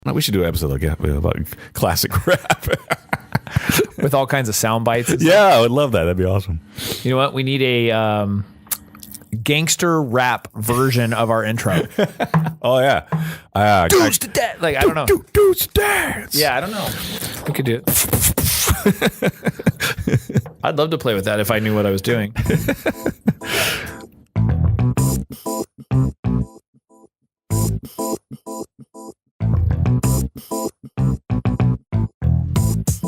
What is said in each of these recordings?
We should do an episode like that about classic rap. With all kinds of sound bites. Yeah, I would love that. That'd be awesome. You know what? We need a gangster rap version of our intro. Oh, yeah. Dudes to death. Like, I don't know. Dudes to dance. Yeah, I don't know. We could do it. I'd love to play with that if I knew what I was doing.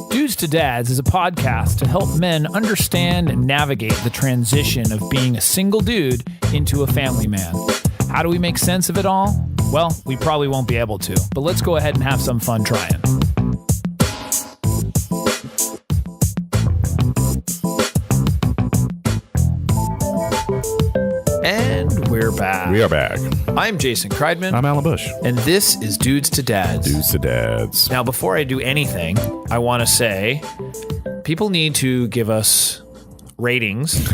Dudes to Dads is a podcast to help men understand and navigate the transition of being a single dude into a family man. How do we make sense of it all? Well, we probably won't be able to, but let's go ahead and have some fun trying. And we're back. We are back. I'm Jason Kreidman. I'm Alan Bush. And this is Dudes to Dads. Dudes to Dads. Now, before I do anything, I want to say people need to give us ratings.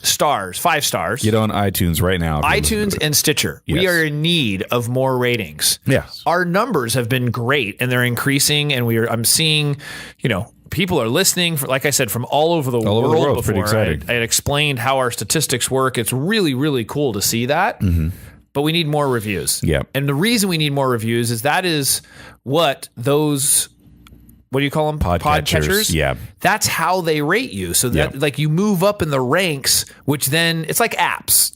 Stars, 5 stars. Get on iTunes right now. iTunes and Stitcher. Yes. We are in need of more ratings. Yes. Our numbers have been great and they're increasing, and I'm seeing, people are listening, like I said, from all over the world. Before. Pretty exciting. I had explained how our statistics work. It's really, really cool to see that. Mm-hmm. But we need more reviews. Yeah. And the reason we need more reviews is that is what those, what do you call them? Podcatchers. Yeah. That's how they rate you. So that like you move up in the ranks, which then it's like apps,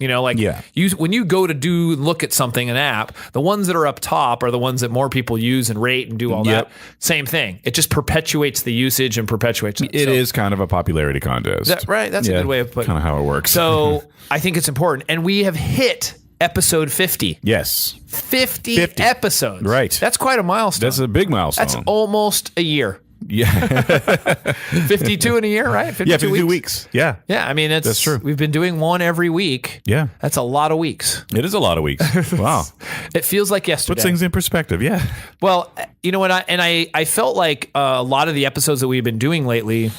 when you go to look at something, an app, the ones that are up top are the ones that more people use and rate and do all that. Same thing. It just perpetuates the usage and perpetuates it. It is kind of a popularity contest. Right. That's a good way of putting it. Kind of how it works. So I think it's important. And we have hit episode 50. Yes. 50 episodes. Right. That's quite a milestone. That's a big milestone. That's almost a year. Yeah. 52 in a year, right? 52 weeks. Yeah. Yeah. I mean, that's true. We've been doing one every week. Yeah. That's a lot of weeks. It is a lot of weeks. Wow. It feels like yesterday. Puts things in perspective. Yeah. Well, you know what? I felt like a lot of the episodes that we've been doing lately,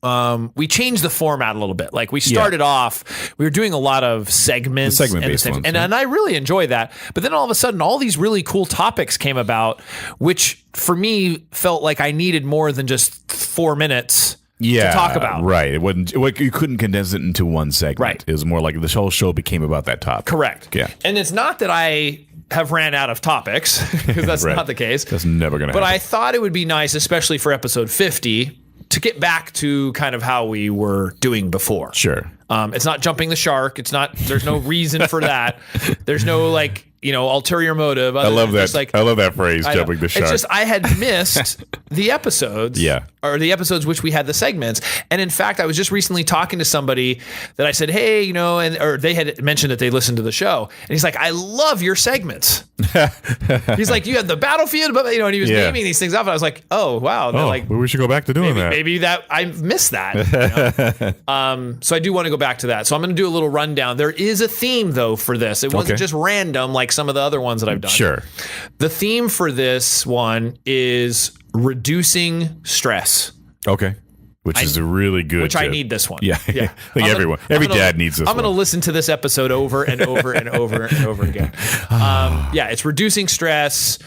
we changed the format a little bit. Like we started off, we were doing a lot of segments, and I really enjoy that. But then all of a sudden, all these really cool topics came about, which for me felt like I needed more than just 4 minutes to talk about. Right. You couldn't condense it into one segment. Right. It was more like the whole show became about that topic. Correct. Yeah. And it's not that I have ran out of topics, because that's not the case. That's never going to happen. But I thought it would be nice, especially for episode 50, to get back to kind of how we were doing before. Sure. It's not jumping the shark. There's no reason for that. There's no ulterior motive. I love that. I love that phrase, jumping the shark. It's just, I had missed the episodes. Yeah. Or the episodes which we had the segments. And in fact, I was just recently talking to somebody that I said, hey, or they had mentioned that they listened to the show. And he's like, I love your segments. He's like, you had the battlefield, and he was naming these things off. And I was like, oh, wow. We should go back to doing that. Maybe that I missed that. So I do want to go back to that. So I'm going to do a little rundown. There is a theme, though, for this. It wasn't just random like some of the other ones that I've done. Sure. The theme for this one is reducing stress. Okay. Which is a really good Which I need this one. Yeah. I think every dad needs this one. I'm going to listen to this episode over and over and over and over again. It's reducing stress.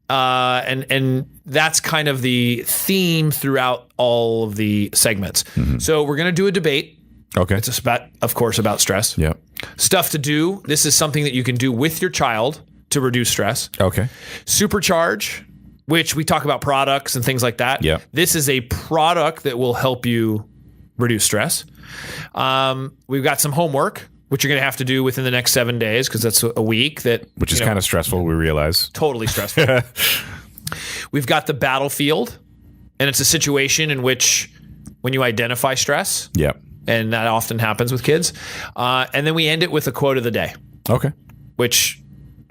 And that's kind of the theme throughout all of the segments. Mm-hmm. So we're going to do a debate. Okay. It's of course, about stress. Yep. Stuff to do. This is something that you can do with your child to reduce stress. Okay. SuperCharge, which we talk about products and things like that. Yeah. This is a product that will help you reduce stress. We've got some homework, which you're going to have to do within the next 7 days, because that's a week. Which is kind of stressful, we realize. Totally stressful. We've got the battlefield, and it's a situation in which when you identify stress. Yep. And that often happens with kids. And then we end it with a quote of the day. Okay. Which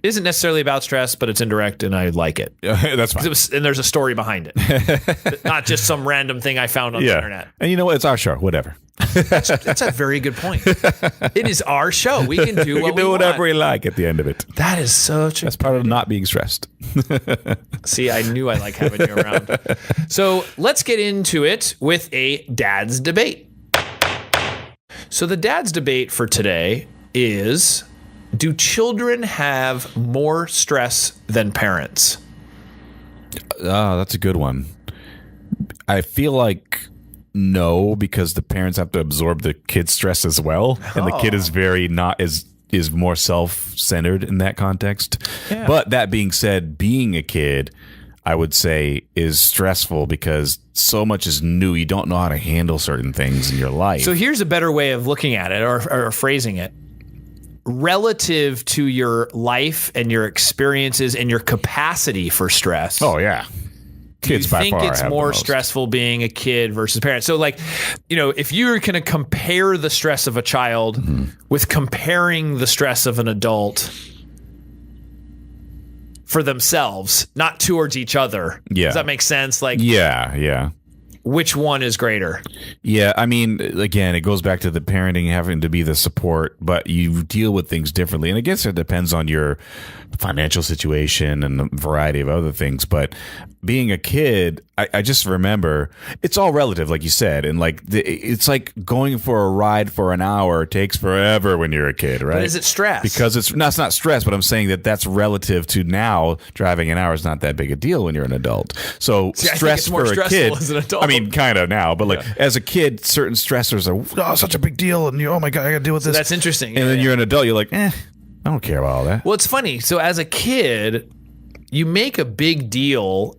isn't necessarily about stress, but it's indirect, and I like it. That's fine. And there's a story behind it. Not just some random thing I found on the internet. And you know what? It's our show. Whatever. That's a very good point. It is our show. We can do whatever we like at the end of it. That is That's part of not being stressed. See, I knew I like having you around. So let's get into it with a dad's debate. So the dad's debate for today is Do children have more stress than parents? Oh, that's a good one. I feel like no, because the parents have to absorb the kid's stress as well, and the kid is is more self-centered in that context. Yeah. But that being said, being a kid, I would say, is stressful because so much is new. You don't know how to handle certain things in your life. So here's a better way of looking at it or phrasing it. Relative to your life and your experiences and your capacity for stress. Oh, yeah. Kids Do you by think far it's have the more most. stressful being a kid versus parents? So, like, if you're going to compare the stress of a child with comparing the stress of an adult for themselves, not towards each other. Yeah. Does that make sense? Like, Yeah. which one is greater? Yeah, I mean, again, it goes back to the parenting having to be the support, but you deal with things differently. And I guess it depends on your financial situation and a variety of other things. But being a kid, I just remember it's all relative, like you said. And like it's like going for a ride for an hour takes forever when you're a kid, right? But is it stress? Because it's not stress, but I'm saying that's relative to now. Driving an hour is not that big a deal when you're an adult. So I think stress it's more for a stressful kid, as an adult. I mean, kind of now, but like as a kid, certain stressors are such a big deal, and oh my god, I got to deal with this. That's interesting. And then you're an adult, you're like, I don't care about all that. Well, it's funny. So as a kid, you make a big deal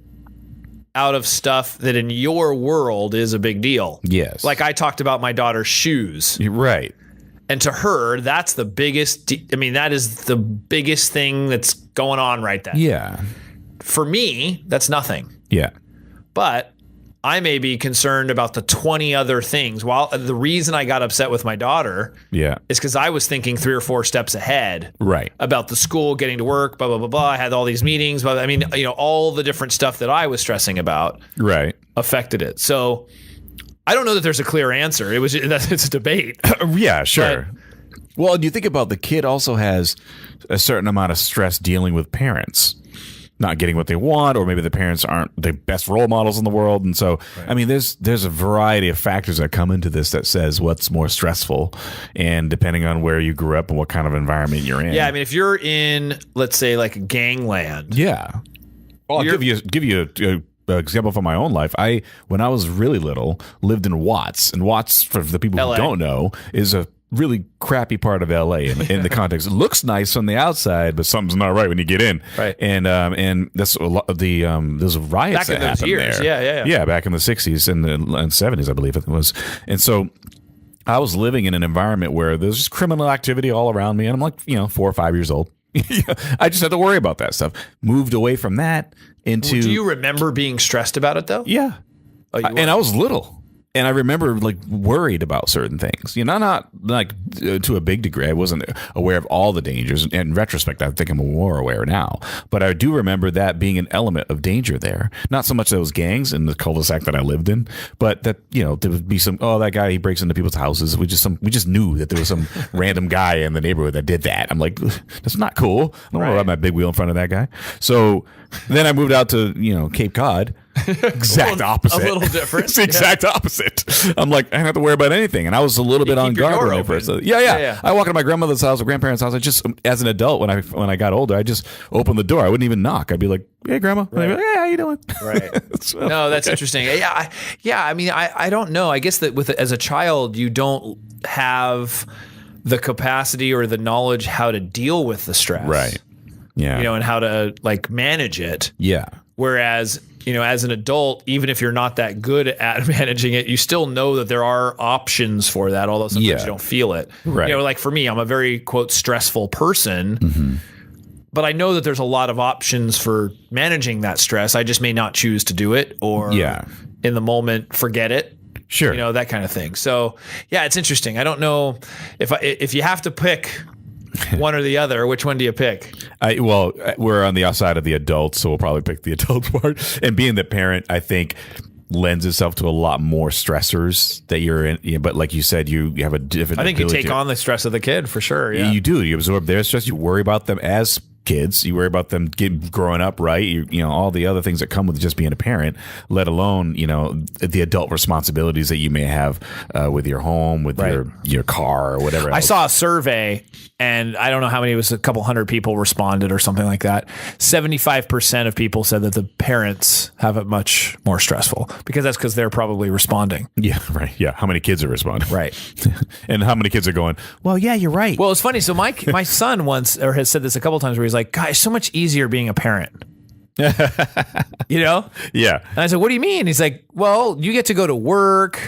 out of stuff that in your world is a big deal. Yes. Like I talked about my daughter's shoes. You're right. And to her, that's the biggest, that is the biggest thing that's going on right then. Yeah. For me, that's nothing. Yeah. But I may be concerned about the 20 other things. While the reason I got upset with my daughter Yeah. is because I was thinking 3 or 4 steps ahead. Right. About the school, getting to work, blah, blah, blah, blah. I had all these meetings. But I mean, all the different stuff that I was stressing about Right. affected it. So I don't know that there's a clear answer. It's a debate. Yeah, sure. Well, and you think about the kid also has a certain amount of stress dealing with parents not getting what they want, or maybe the parents aren't the best role models in the world. And so, I mean, there's a variety of factors that come into this that says what's more stressful, and depending on where you grew up and what kind of environment you're in. Yeah, I mean, if you're in, let's say, like gangland. Yeah. Well, I'll give you an example from my own life. When I was really little, lived in Watts, and Watts, for the people LA. who don't know, is a really crappy part of LA in the context. It looks nice on the outside, but something's not right when you get in. Right. And that's a lot of the there's riots Back in that those happened years. there. Yeah. Back in the 60s and the 70s, I believe it was. And so I was living in an environment where there's just criminal activity all around me, and I'm like 4 or 5 years old. I just had to worry about that stuff. Moved away from that into. Do you remember being stressed about it though? Yeah. Oh, you And I was little. And I remember like worried about certain things, not like to a big degree. I wasn't aware of all the dangers. In retrospect, I think I'm more aware now. But I do remember that being an element of danger there. Not so much those gangs in the cul-de-sac that I lived in, but that, there would be some, that guy, he breaks into people's houses. We just knew that there was some random guy in the neighborhood that did that. I'm like, that's not cool. I don't want to ride my big wheel in front of that guy. So then I moved out to, Cape Cod. Exact opposite. A little different. It's the exact opposite. I'm like, I don't have to worry about anything. And I was a little bit on keep your guard door when I open. first. Yeah. I walk into my grandmother's house or grandparents' house. I just, as an adult, when I got older, I just opened the door. I wouldn't even knock. I'd be like, "Hey, grandma." Right. I'd be like, "Hey, how you doing?" Right. So, no, that's interesting. Yeah. I mean, I don't know. I guess that as a child, you don't have the capacity or the knowledge how to deal with the stress. Right. Yeah. And how to like manage it. Yeah. Whereas, as an adult, even if you're not that good at managing it, you still know that there are options for that, although sometimes you don't feel it. Right. Like for me, I'm a very, quote, stressful person, but I know that there's a lot of options for managing that stress. I just may not choose to do it, or in the moment, forget it. Sure. That kind of thing. So, yeah, it's interesting. I don't know if you have to pick one or the other, which one do you pick? We're on the outside of the adults, so we'll probably pick the adult part. And being the parent, I think, lends itself to a lot more stressors that you're in. But like you said, you have a different. I think you ability take on the stress of the kid for sure. Yeah, you do. You absorb their stress. You worry about them as kids. You worry about them growing up right. You know, all the other things that come with just being a parent, let alone, you know, the adult responsibilities that you may have with your home, with your car or whatever else. I saw a survey, and I don't know how many, it was a couple hundred people responded or something like that. 75% of people said that the parents have it much more stressful because they're probably responding. Yeah, right. Yeah. How many kids are responding? Right. And how many kids are going, well, yeah, you're right. Well, it's funny. So my son once, or has said this a couple times, where he's like, "God, it's so much easier being a parent." You know? Yeah. And I said, "What do you mean?" He's like, "Well, you get to go to work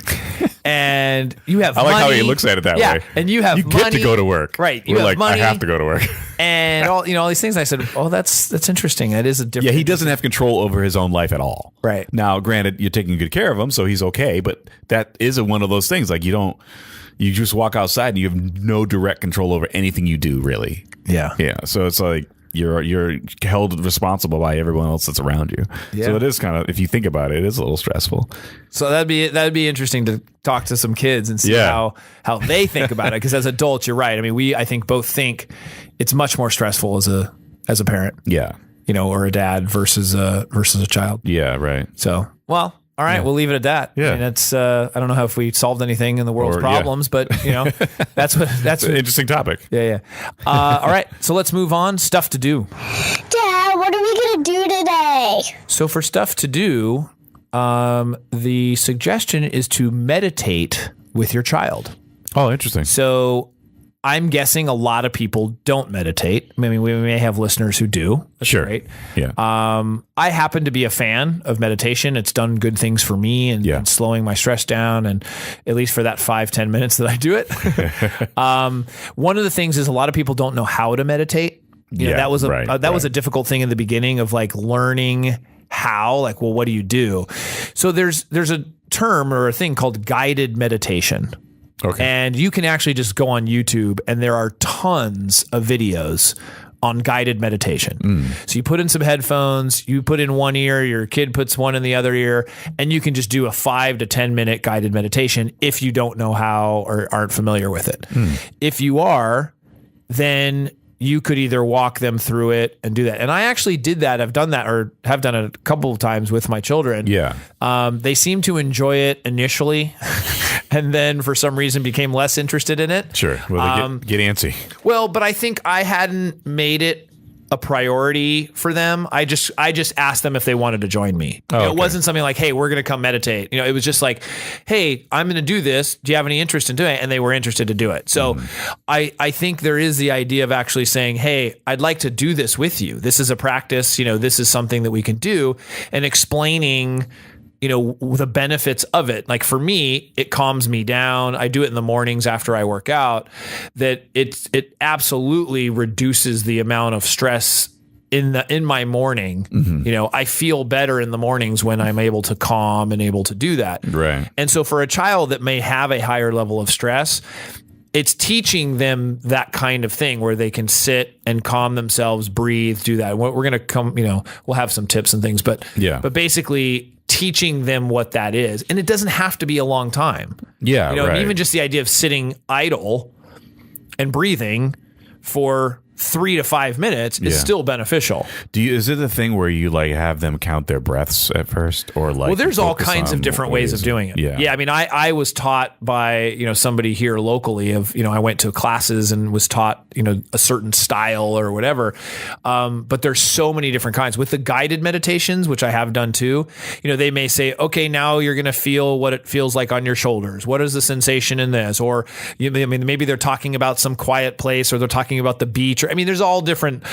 and you have money." I like how he looks at it that way. And you have you money. get to go to work. Right. We're like, money. I have to go to work. And all these things. And I said, "Oh, that's interesting. That is a different." Yeah, he doesn't have control over his own life at all. Right. Now, granted, you're taking good care of him, so he's okay, but that is one of those things. Like you just walk outside and you have no direct control over anything you do, really. Yeah. Yeah. So it's like you're held responsible by everyone else that's around you. Yeah. So it is kind of, if you think about it, it is a little stressful. So that'd be interesting to talk to some kids and see how they think about it. Because as adults, you're right. I mean, I think both think it's much more stressful as a parent. Yeah. You know, or a dad versus a child. Yeah. Right. So, well. All right, we'll leave it at that. Yeah. I mean, it's I don't know how if we solved anything in the world's problems, but you know, that's an interesting topic. Yeah. All right, so let's move on. Stuff to do. Dad, what are we gonna do today? So for stuff to do, the suggestion is to meditate with your child. Oh, interesting. So I'm guessing a lot of people don't meditate. I mean, we may have listeners who do. That's sure. Great. Yeah. I happen to be a fan of meditation. It's done good things for me and slowing my stress down, and at least for that 5-10 minutes that I do it. One of the things is a lot of people don't know how to meditate. You know, that was a difficult thing in the beginning of like learning how, like, well, what do you do? So there's a term or a thing called guided meditation. Okay. And you can actually just go on YouTube, and there are tons of videos on guided meditation. So you put in some headphones, you put in one ear, your kid puts one in the other ear, and you can just do a 5 to 10 minute guided meditation if you don't know how or aren't familiar with it. If you are, then you could either walk them through it and do that. And I actually did that. I've done that, or have done it a couple of times with my children. Yeah. They seem to enjoy it initially and then for some reason became less interested in it. Sure. Well, they get antsy. Well, but I think I hadn't made it a priority for them. I just asked them if they wanted to join me. It wasn't something like, "Hey, we're going to come meditate." You know, it was just like, "Hey, I'm going to do this. Do you have any interest in doing it?" And they were interested to do it. So I think there is the idea of actually saying, "Hey, I'd like to do this with you. This is a practice. You know, this is something that we can do," and explaining, you know, the benefits of it. Like for me, it calms me down. I do it in the mornings after I work out. That it absolutely reduces the amount of stress in my morning. You know, I feel better in the mornings when I'm able to calm and able to do that. Right. And so for a child that may have a higher level of stress, it's teaching them that kind of thing where they can sit and calm themselves, breathe, do that. We're going to come, you know, we'll have some tips and things, but basically teaching them what that is. And it doesn't have to be a long time. Yeah. You know, and even just the idea of sitting idle and breathing for 3 to 5 minutes is still beneficial. Is it a thing where you like have them count their breaths at first, or like? Well, there's all kinds of different ways of doing it. Yeah. I mean, I was taught by, you know, somebody here locally of, you know, I went to classes and was taught, you know, a certain style or whatever. But there's so many different kinds with the guided meditations, which I have done too. You know, they may say, "Okay, now you're going to feel what it feels like on your shoulders. What is the sensation in this?" Or, I mean, maybe they're talking about some quiet place, or they're talking about the beach. I mean, there's all different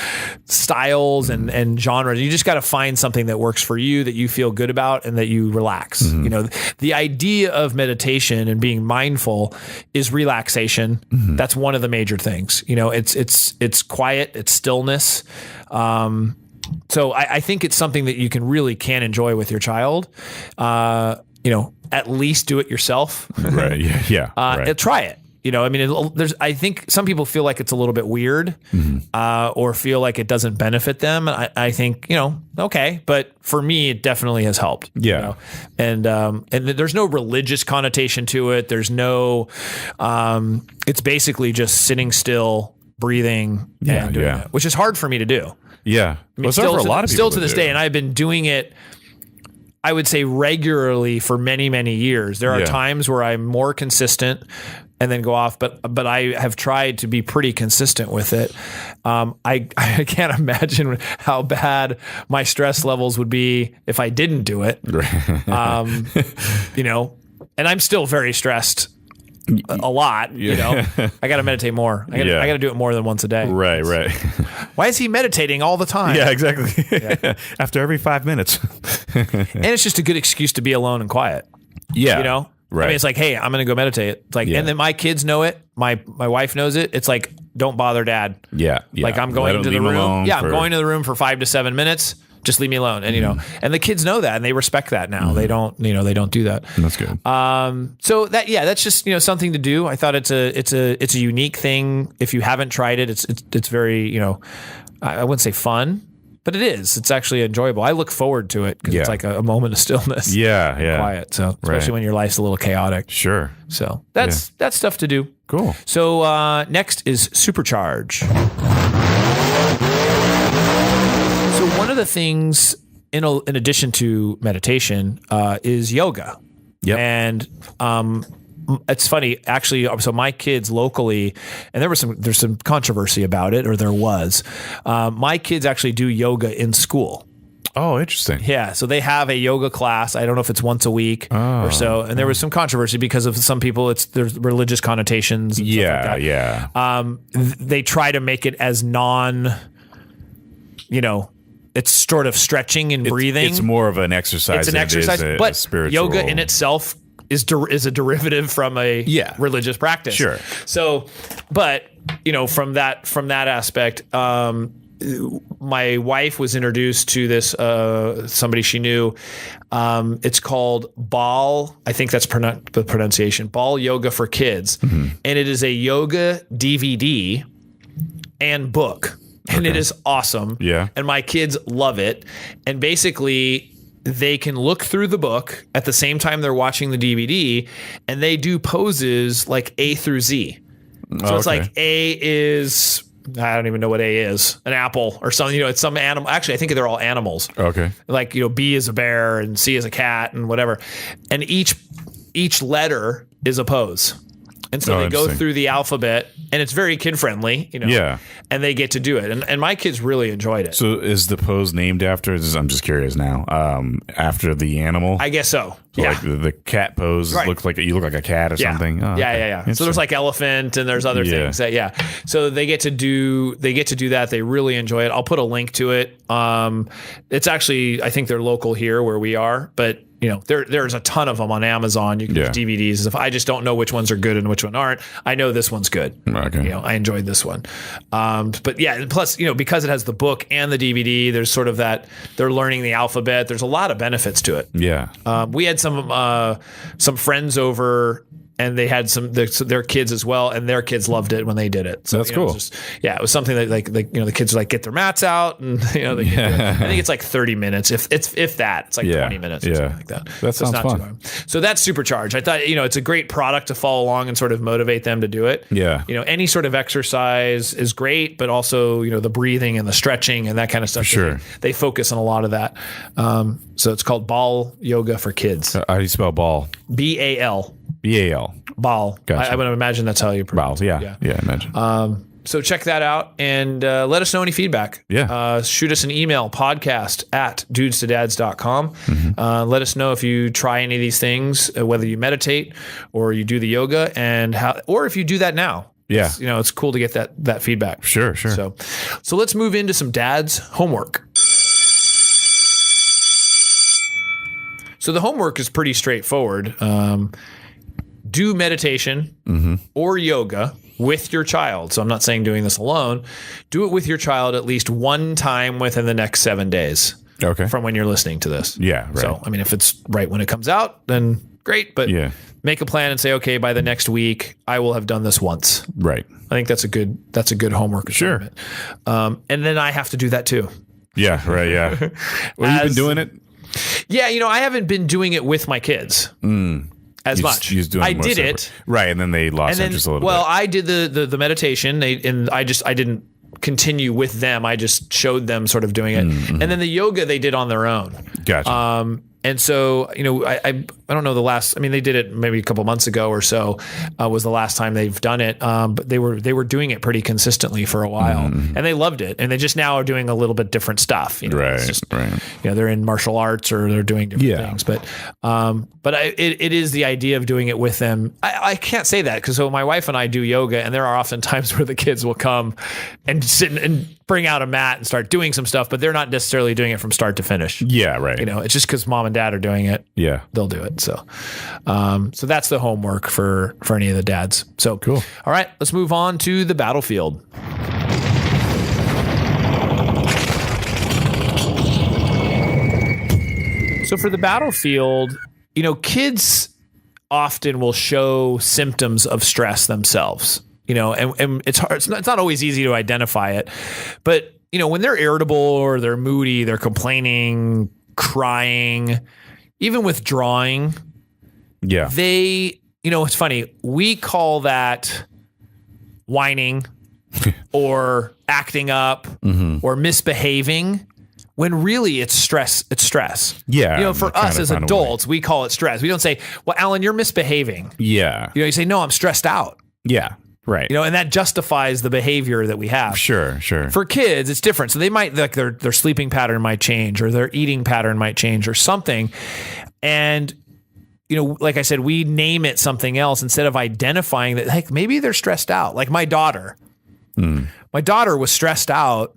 styles and genres. You just got to find something that works for you, that you feel good about, and that you relax. You know, the idea of meditation and being mindful is relaxation. That's one of the major things. You know, it's quiet, it's stillness. So I think it's something that you can enjoy with your child. You know, at least do it yourself. Right. Yeah. Right. Try it. You know, I mean, I think some people feel like it's a little bit weird, or feel like it doesn't benefit them. I think, you know, okay, but for me, it definitely has helped. Yeah, you know? And there's no religious connotation to it. There's no. It's basically just sitting still breathing and doing that, which is hard for me to do. Yeah. I mean, still, for a lot of people still to this day, and I've been doing it, I would say, regularly for many, many years. There are times where I'm more consistent and then go off, but I have tried to be pretty consistent with it. I can't imagine how bad my stress levels would be if I didn't do it. And I'm still very stressed a lot. I got to meditate more. I got to do it more than once a day. Right. Why is he meditating all the time? Yeah, exactly. After every 5 minutes. And it's just a good excuse to be alone and quiet. Yeah. Right. I mean, it's like, hey, I'm going to go meditate. It's like, and then my kids know it. My wife knows it. It's like, don't bother dad. Yeah. Like I'm going to the room. Yeah. I'm going to the room for 5 to 7 minutes. Just leave me alone. And, and the kids know that and they respect that now. They don't, they don't do that. That's good. So that's just, something to do. I thought it's a unique thing. If you haven't tried it, it's very, I wouldn't say fun, but it is. It's actually enjoyable. I look forward to it because it's like a moment of stillness. Yeah. Quiet. So especially when your life's a little chaotic. Sure. So that's stuff to do. Cool. Next is SuperCharge. So one of the things in addition to meditation is yoga. Yep. And it's funny, actually. So my kids locally, and there's some controversy about it, or there was. My kids actually do yoga in school. Oh, interesting. Yeah, so they have a yoga class. I don't know if it's once a week or so. And there was some controversy because of some people. There's religious connotations. And stuff like that. Yeah. They try to make it as it's sort of stretching and breathing. It's more of an exercise. It's an exercise, but spiritual. Yoga in itself is a derivative from a religious practice. Sure. So, but from that aspect, my wife was introduced to this somebody she knew. It's called Bal. I think that's the pronunciation. Bal Yoga for Kids, and it is a yoga DVD and book. And it is awesome. Yeah. And my kids love it. And basically, they can look through the book at the same time they're watching the DVD, and they do poses like A through Z. So it's like A is, I don't even know what A is, an apple or something. It's some animal. Actually, I think they're all animals. Okay. Like, B is a bear and C is a cat and whatever. And each letter is a pose. And so they go through the alphabet, and it's very kid friendly, Yeah. And they get to do it, and my kids really enjoyed it. So is the pose named after? I'm just curious now. After the animal, I guess so. So Yeah. like the cat pose looks like you look like a cat or something. Oh, yeah. So there's like elephant, and there's other things that So they get to do that. They really enjoy it. I'll put a link to it. It's actually, I think they're local here where we are, but there's a ton of them on Amazon. You can get DVDs. If I just don't know which ones are good and which one aren't, I know this one's good. Okay. I enjoyed this one. But yeah, plus, because it has the book and the DVD, there's sort of that they're learning the alphabet. There's a lot of benefits to it. Yeah. We had some friends over, and they had their kids as well, and their kids loved it when they did it. So that's cool. It was something that the kids would like get their mats out, and I think it's like 30 minutes, if that. It's like 20 minutes or something like that. That sounds fun. Too hard. So that's SuperCharge. I thought it's a great product to follow along and sort of motivate them to do it. Yeah. Any sort of exercise is great, but also the breathing and the stretching and that kind of stuff. Sure. They focus on a lot of that. So it's called Bal Yoga for Kids. How do you spell ball? BAL. BAL. Bal. Gotcha. I would imagine that's how you pronounce it. Yeah, I imagine. So check that out and let us know any feedback. Yeah. Shoot us an email, podcast@dudestodads.com. Let us know if you try any of these things, whether you meditate or you do the yoga, and or if you do that now. Yeah. It's cool to get that feedback. Sure. So let's move into some dad's homework. So the homework is pretty straightforward. Do meditation or yoga with your child. So I'm not saying doing this alone. Do it with your child at least one time within the next 7 days. Okay. From when you're listening to this. Yeah, right. So, if it's right when it comes out, then great. But make a plan and say, okay, by the next week, I will have done this once. Right. I think that's a good homework assignment. Sure. And then I have to do that too. Yeah, right, yeah. Well, you've been doing it? Yeah, I haven't been doing it with my kids. as much. You was doing I more did separate. it. Right, and then they lost interest a little bit. I did the meditation, and I didn't continue with them. I just showed them sort of doing it. Mm-hmm. And then the yoga they did on their own. Gotcha. And so, I don't know the last, they did it maybe a couple months ago or so, was the last time they've done it. But they were doing it pretty consistently for a while, and they loved it. And they just now are doing a little bit different stuff. Right. It's just, they're in martial arts or they're doing different things. But it is the idea of doing it with them. I can't say that because my wife and I do yoga, and there are often times where the kids will come and sit and bring out a mat and start doing some stuff, but they're not necessarily doing it from start to finish. Yeah, right. It's just because mom and dad are doing it. Yeah, they'll do it. So that's the homework for any of the dads. So cool. All right, let's move on to the battlefield. So for the battlefield, kids often will show symptoms of stress themselves. And it's hard. It's not always easy to identify it, but when they're irritable or they're moody, they're complaining, crying, even withdrawing. Yeah. It's funny. We call that whining or acting up or misbehaving when really it's stress. It's stress. Yeah. For us as adults, we call it stress. We don't say, well, Alan, you're misbehaving. Yeah. You say, no, I'm stressed out. Yeah. Right. And that justifies the behavior that we have. Sure. For kids, it's different. So they might, like, their sleeping pattern might change, or their eating pattern might change, or something. And, like I said, we name it something else instead of identifying that, like, maybe they're stressed out. Like my daughter. My daughter was stressed out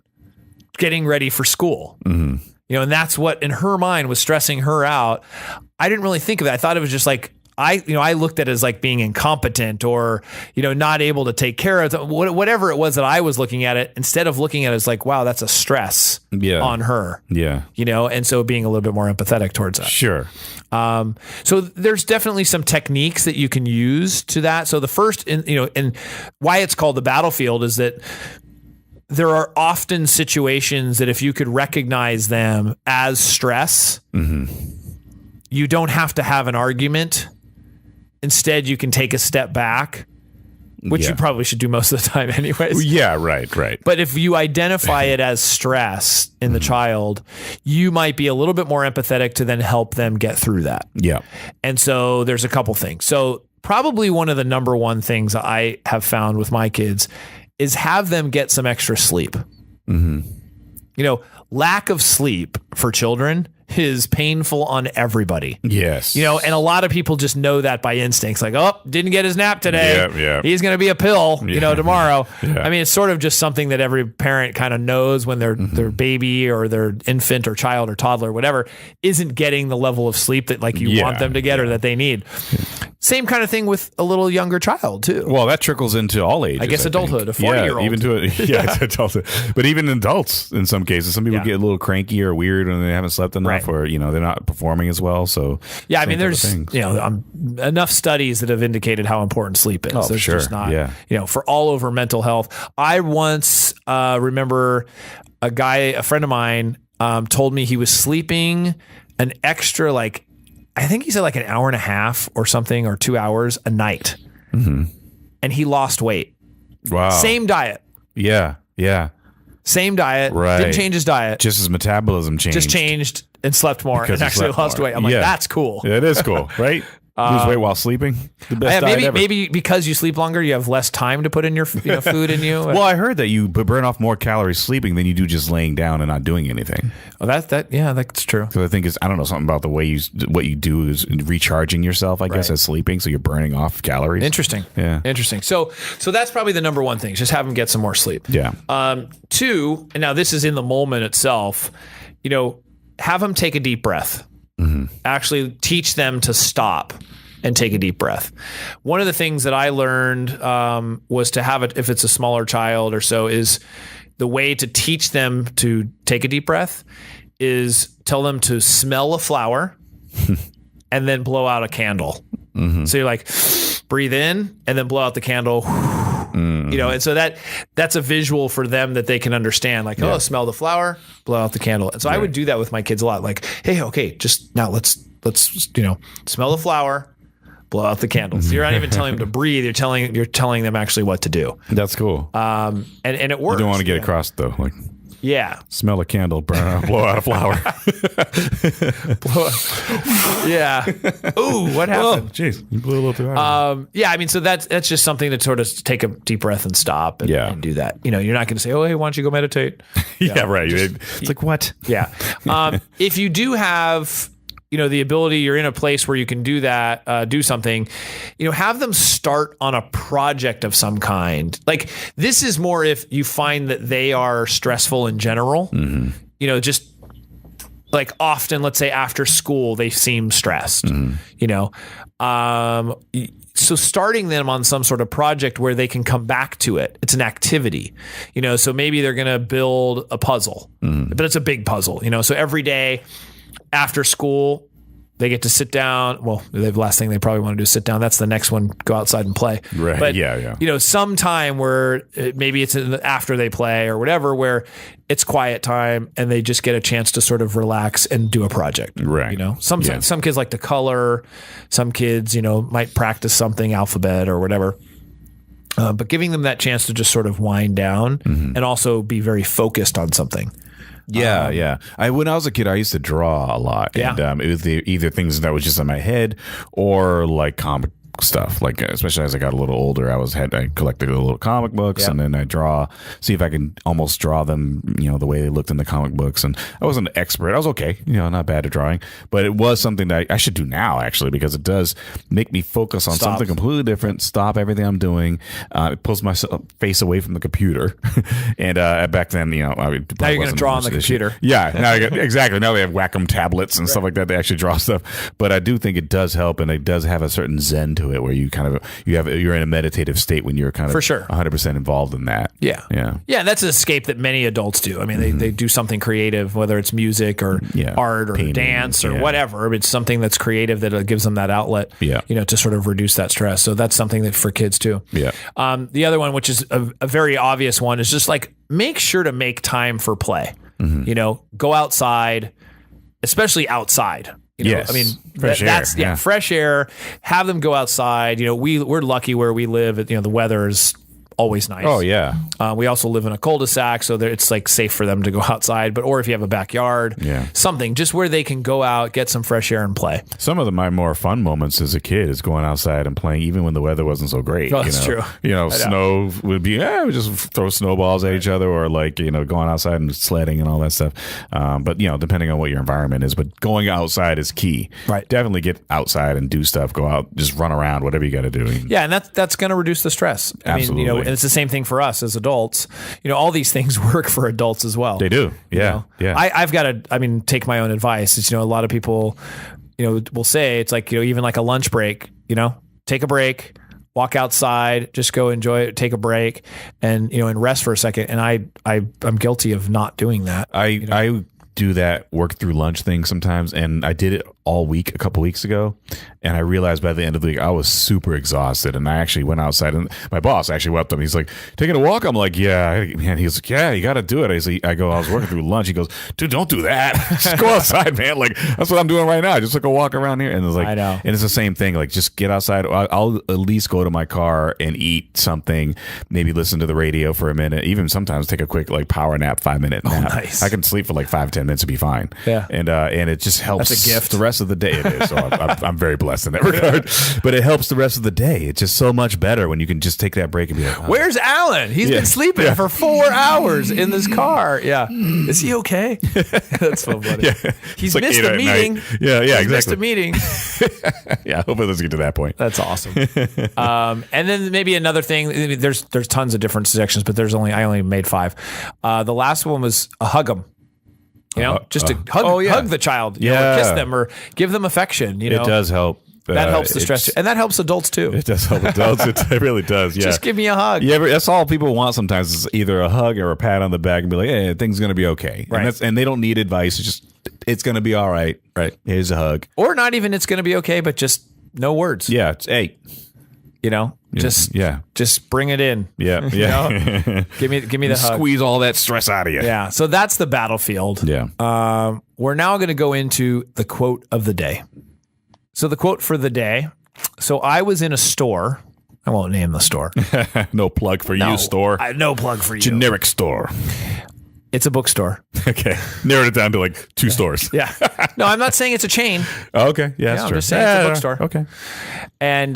getting ready for school. And that's what in her mind was stressing her out. I didn't really think of it. I thought it was just like, I looked at it as like being incompetent or, not able to take care of whatever it was that I was looking at it, instead of looking at it as like, wow, that's a stress on her. Yeah. And so being a little bit more empathetic towards that. Sure. So there's definitely some techniques that you can use to that. So the first, and why it's called the battlefield is that there are often situations that if you could recognize them as stress, you don't have to have an argument. Instead, you can take a step back, which you probably should do most of the time anyways. Yeah, right. But if you identify it as stress in the child, you might be a little bit more empathetic to then help them get through that. Yeah. And so there's a couple things. So probably one of the number one things I have found with my kids is have them get some extra sleep. Lack of sleep for children is painful on everybody. Yes. And a lot of people just know that by instincts. Like, oh, didn't get his nap today. Yeah. He's going to be a pill, tomorrow. Yeah. It's sort of just something that every parent kind of knows when their baby or their infant or child or toddler, whatever, isn't getting the level of sleep that you want them to get or that they need. Same kind of thing with a little younger child too. Well, that trickles into all ages. I guess adulthood, a 40-year-old. Even to it's adulthood. But even adults in some cases, some people get a little cranky or weird when they haven't slept enough or, they're not performing as well. So there's, enough studies that have indicated how important sleep is. Oh, there's sure. just not, for all over mental health. I once remember a friend of mine told me he was sleeping an extra, I think he said an hour and a half or something, or 2 hours a night. And he lost weight. Wow. Same diet. Yeah. Same diet. Right. Didn't change his diet. Just his metabolism changed. Just changed and slept more and actually lost weight. I'm like, that's cool. Yeah, it is cool, right? Lose weight while sleeping. The best diet ever. Maybe because you sleep longer, you have less time to put in your food in you. Well, I heard that you burn off more calories sleeping than you do just laying down and not doing anything. Oh, that's true. Because I think I don't know, something about the way what you do is recharging yourself, I guess, as sleeping, so you're burning off calories. Interesting. Yeah. Interesting. So that's probably the number one thing. Just have them get some more sleep. Yeah. Two, and now this is in the moment itself. Have them take a deep breath. Actually teach them to stop and take a deep breath. One of the things that I learned was to have it, if it's a smaller child or so, is the way to teach them to take a deep breath is tell them to smell a flower and then blow out a candle. So you're like, breathe in and then blow out the candle. And so that's a visual for them that they can understand. Oh, smell the flower, blow out the candle. And so I would do that with my kids a lot. Like, hey, okay, just now let's smell the flower, blow out the candles. You're not even telling them to breathe. You're telling them actually what to do. That's cool. And it works. You don't want to get across though. Like, yeah. smell a candle, burn out, blow out a flower. Yeah. Ooh, what happened? Jeez, you blew a little too hard. Yeah, I mean, so that's just something to sort of take a deep breath and stop and do that. You know, you're not going to say, oh, hey, why don't you go meditate? Yeah, right. It's like, what? Yeah. If you do have, you know, the ability, you're in a place where you can do that, do something, you know, have them start on a project of some kind. Like, this is more if you find that they are stressful in general, you know, just like often, let's say after school, they seem stressed, you know, so starting them on some sort of project where they can come back to it. It's an activity, you know, so maybe they're going to build a puzzle, but it's a big puzzle, you know, so every day after school, they get to sit down. Well, the last thing they probably want to do is sit down. That's the next one. Go outside and play. Right. But, yeah. you know, sometime where maybe it's after they play or whatever, where it's quiet time and they just get a chance to sort of relax and do a project. Right. You know, some kids like to color. Some kids, you know, might practice something, alphabet or whatever. But giving them that chance to just sort of wind down and also be very focused on something. Yeah. When I was a kid, I used to draw a lot. Yeah. And it was either things that was just in my head or like comic stuff. Like, especially as I got a little older, I collected little comic books and then I see if I can almost draw them, you know, the way they looked in the comic books. And I wasn't an expert. I was okay, you know, not bad at drawing, but it was something that I should do now actually, because it does make me focus on something completely different, stop everything I'm doing. It pulls my face away from the computer. And back then, you know, now you're going to draw on the computer. Yeah, exactly. Now they have Wacom tablets and stuff like that. They actually draw stuff. But I do think it does help, and it does have a certain zen to it, where you kind of you're in a meditative state when you're kind of 100% involved in that. Yeah. That's an escape that many adults do. I mean, they do something creative, whether it's music or art or painting, dance or whatever. It's something that's creative that gives them that outlet. You know, to sort of reduce that stress. So that's something that for kids too. The other one, which is a very obvious one, is just like make sure to make time for play. You know, go outside, especially outside. You know, I mean, fresh air. Have them go outside. You know, we're lucky where we live. You know, the weather is always nice. Oh yeah. We also live in a cul-de-sac, so it's like safe for them to go outside. Or if you have a backyard, something just where they can go out, get some fresh air, and play. Some of my more fun moments as a kid is going outside and playing, even when the weather wasn't so great. Oh, that's true. You know, snow would be, we just throw snowballs at each other, or like, you know, going outside and sledding and all that stuff. But you know, depending on what your environment is, but going outside is key. Right. Definitely get outside and do stuff. Go out, just run around, whatever you got to do. Yeah, and that's going to reduce the stress. Absolutely. I mean, you know. And it's the same thing for us as adults. You know, all these things work for adults as well. They do. Yeah. You know? I've got to, take my own advice. It's, you know, a lot of people, you know, will say it's like, you know, even like a lunch break, you know, take a break, walk outside, just go enjoy it, take a break and, you know, and rest for a second. And I'm guilty of not doing that. I do that work through lunch thing sometimes, and I did it all week a couple weeks ago, and I realized by the end of the week I was super exhausted, and I actually went outside, and my boss actually wept up. He's like, taking a walk? I'm like, yeah. Man, he's like, yeah, you got to do it. I was working through lunch. He goes, dude, don't do that. Just go outside, man. Like, that's what I'm doing right now. I just took a walk around here, and it's like, I know. And it's the same thing. Like, just get outside. I'll at least go to my car and eat something, maybe listen to the radio for a minute, even sometimes take a quick like power nap, 5-minute nap. Nice. I can sleep for like 5-10 minutes and be fine. Yeah. And it just helps. That's a gift. The rest of the day. It is. So I'm very blessed in that regard. But it helps the rest of the day. It's just so much better when you can just take that break and be like, oh. Where's Alan? He's been sleeping for 4 hours in this car. Yeah. Is he okay? That's so funny. Yeah. He's like missed a meeting. Yeah, exactly. Missed a meeting. Yeah, hopefully let's get to that point. That's awesome. And then maybe another thing, there's tons of different sections, but I only made 5. The last one was hug them. You know, just to hug the child, you know, or kiss them or give them affection. You know, it does help. That helps the stress, and that helps adults too. It does help adults. It really does. Yeah, just give me a hug. Yeah, that's all people want sometimes is either a hug or a pat on the back and be like, "Hey, things gonna be okay." Right. And they don't need advice. It's gonna be all right. Right. Here's a hug, or not even it's gonna be okay, but just no words. Yeah. Hey. You know, just bring it in. Yeah, You know? give me the hug. Squeeze all that stress out of you. Yeah. So that's the battlefield. Yeah. We're now going to go into the quote of the day. So the quote for the day So I was in a store. I won't name the store. No plug for you, store. No plug for you. Generic store. It's a bookstore. Okay. Narrowed it down to like 2 stores. Yeah. No, I'm not saying it's a chain. Oh, okay. Yeah, that's I'm true. just saying it's a bookstore. Okay. And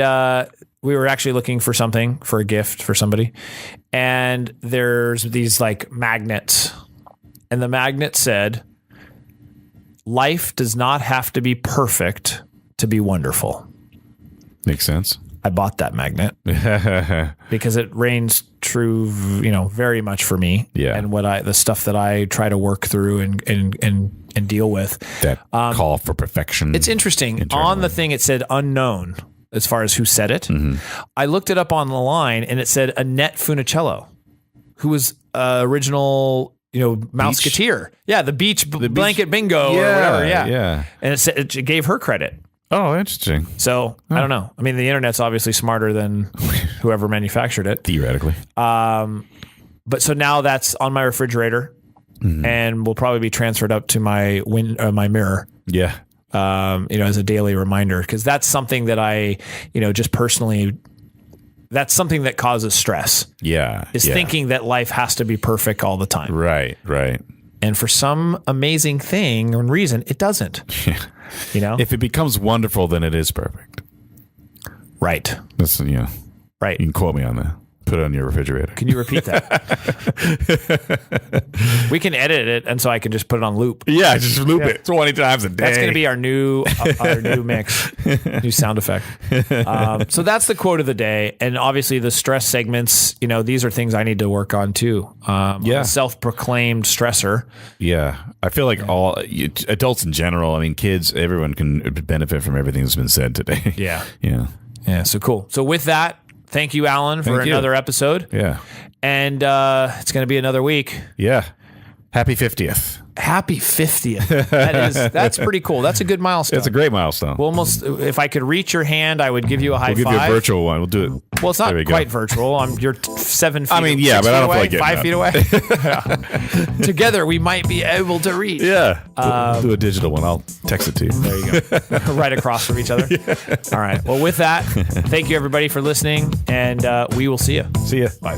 we were actually looking for something for a gift for somebody. And there's these like magnets. And the magnet said, life does not have to be perfect to be wonderful. Makes sense. I bought that magnet because it reigns true, very much for me. Yeah. And the stuff that I try to work through and deal with. That call for perfection. It's interesting. internally. On the thing, it said unknown as far as who said it. Mm-hmm. I looked it up on the line and it said Annette Funicello, who was original, Mouseketeer. Yeah. The beach blanket bingo or whatever. Yeah. Yeah. And it gave her credit. Oh, interesting. So I don't know. I mean, the internet's obviously smarter than whoever manufactured it. Theoretically. But so now that's on my refrigerator and will probably be transferred up to my my mirror. Yeah. As a daily reminder, because that's something that I, just personally, that's something that causes stress. Yeah. Is thinking that life has to be perfect all the time. Right. And for some amazing thing and reason, it doesn't. If it becomes wonderful, then it is perfect. Right. That's, Right. you can quote me on that. Put it on your refrigerator. Can you repeat that? We can edit it, and so I can just put it on loop. Yeah, just loop it 20 times a day. That's going to be our new mix, new sound effect. So that's the quote of the day, and obviously the stress segments. These are things I need to work on too. I'm a self-proclaimed stressor. Yeah, I feel like all adults in general. I mean, kids, everyone can benefit from everything that's been said today. Yeah. Yeah. So cool. So with that. Thank you, Alan, for another episode. Yeah. And it's going to be another week. Yeah. Happy 50th. Happy 50th. That's pretty cool. That's a good milestone. It's a great milestone. We'll almost, if I could reach your hand, I would give you a high five. We'll give you a virtual one. We'll do it. Well, it's not quite virtual. You're 7 feet. I mean, yeah, but I don't feel like getting 5 feet away. Together, we might be able to reach. Yeah. We'll do a digital one. I'll text it to you. There you go. Right across from each other. Yeah. All right. Well, with that, thank you everybody for listening, and we will see you. See ya. Bye.